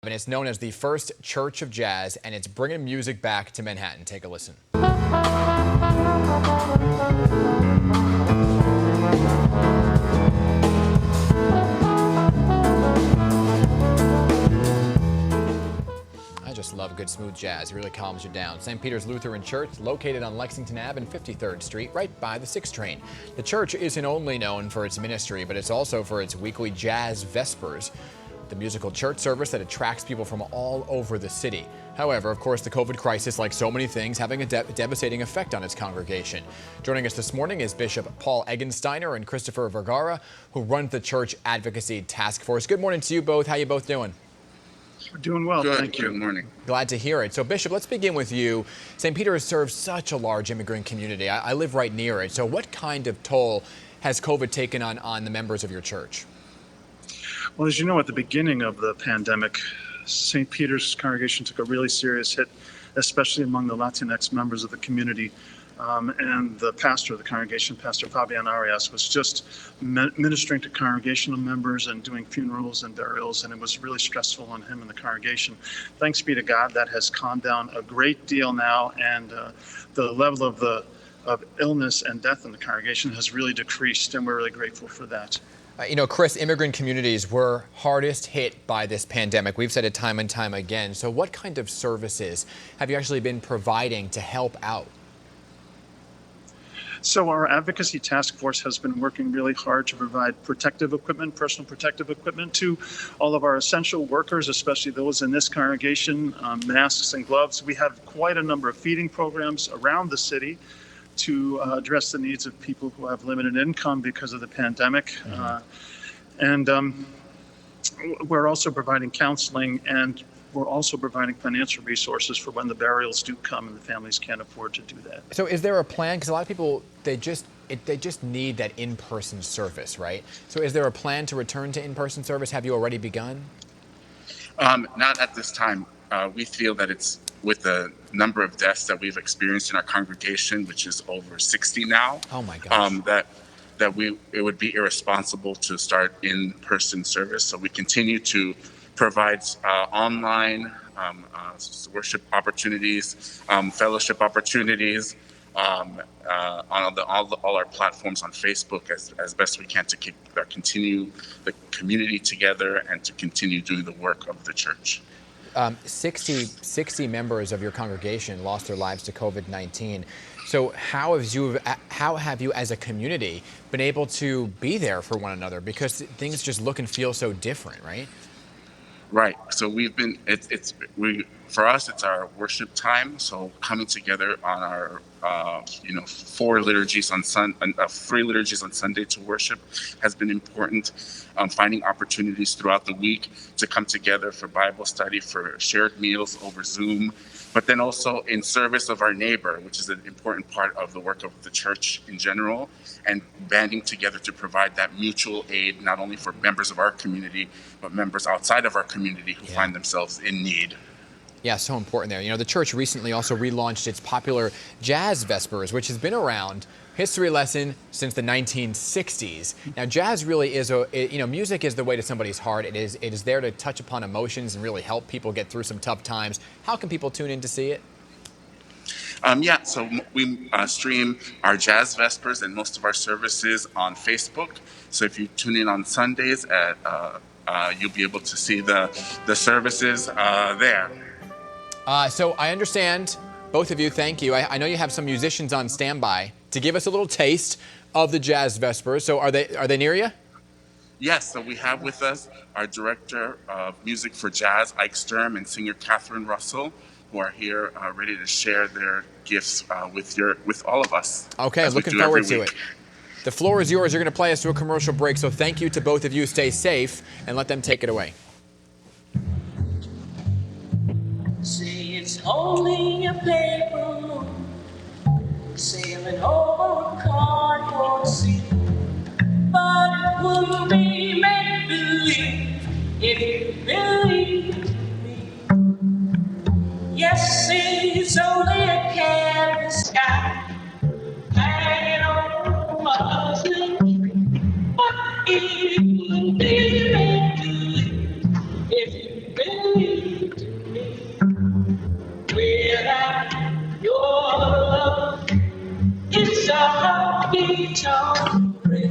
And it's known as the first Church of Jazz, and it's bringing music back to Manhattan. Take a listen. I just love good smooth jazz. It really calms you down. St. Peter's Lutheran Church, located on Lexington Ave and 53rd Street, right by the 6 train. The church isn't only known for its ministry, but it's also for its weekly Jazz Vespers, the musical church service that attracts people from all over the city. However, of course, the COVID crisis, like so many things, having a devastating effect on its congregation. Joining us this morning is Bishop Paul Egensteiner and Christopher Vergara, who run the church advocacy task force. Good morning to you both. How you both doing? We're doing well, Good. thank you. Good morning. Glad to hear it. So, Bishop, let's begin with you. St. Peter has served such a large immigrant community. I live right near it. So what kind of toll has COVID taken on the members of your church? Well, as you know, at the beginning of the pandemic, St. Peter's congregation took a really serious hit, especially among the Latinx members of the community. And the pastor of the congregation, Pastor Fabian Arias, was just ministering to congregational members and doing funerals and burials, and it was really stressful on him and the congregation. Thanks be to God, that has calmed down a great deal now, and the level of illness and death in the congregation has really decreased, and we're really grateful for that. You know, Chris, immigrant communities were hardest hit by this pandemic. We've said it time and time again. So what kind of services have you actually been providing to help out? So our advocacy task force has been working really hard to provide protective equipment, personal protective equipment to all of our essential workers, especially those in this congregation, masks and gloves. We have quite a number of feeding programs around the city to address the needs of people who have limited income because of the pandemic. We're also providing counseling, and we're also providing financial resources for when the burials do come and the families can't afford to do that. So is there a plan? Because a lot of people, they just need that in-person service, right? So is there a plan to return to in-person service? Have you already begun? Not at this time. We feel that it's with the number of deaths that we've experienced in our congregation, which is over 60 now. Oh my gosh. It would be irresponsible to start in-person service. So we continue to provide online worship opportunities, fellowship opportunities on all our platforms on Facebook as best we can to continue the community together and to continue doing the work of the church. 60 members of your congregation lost their lives to COVID-19. So how have you as a community been able to be there for one another? Because things just look and feel so different, right? Right. So for us, it's our worship time. So coming together on our, 3 liturgies on Sunday to worship has been important. Finding opportunities throughout the week to come together for Bible study, for shared meals over Zoom, but then also in service of our neighbor, which is an important part of the work of the church in general, and banding together to provide that mutual aid, not only for members of our community, but members outside of our community who find themselves in need. Yeah, so important there. You know, the church recently also relaunched its popular Jazz Vespers, which has been around, history lesson, since the 1960s. Now, jazz really is music is the way to somebody's heart. It is there to touch upon emotions and really help people get through some tough times. How can people tune in to see it? So we stream our Jazz Vespers and most of our services on Facebook. So if you tune in on Sundays, you'll be able to see the services there. So I understand, both of you, thank you. I know you have some musicians on standby to give us a little taste of the Jazz Vespers. So are they near you? Yes, so we have with us our director of music for jazz, Ike Sturm, and singer Catherine Russell, who are here ready to share their gifts with all of us. Okay, looking forward to it. The floor is yours. You're going to play us to a commercial break, so thank you to both of you. Stay safe, and let them take it away. Say it's only a paper sailing over a cardboard sea, but it wouldn't be make-believe if you believe me. Yes, it's only a canvas sky hanging over my sleeve, but it wouldn't be make-believe if you believe. beat on the bridge.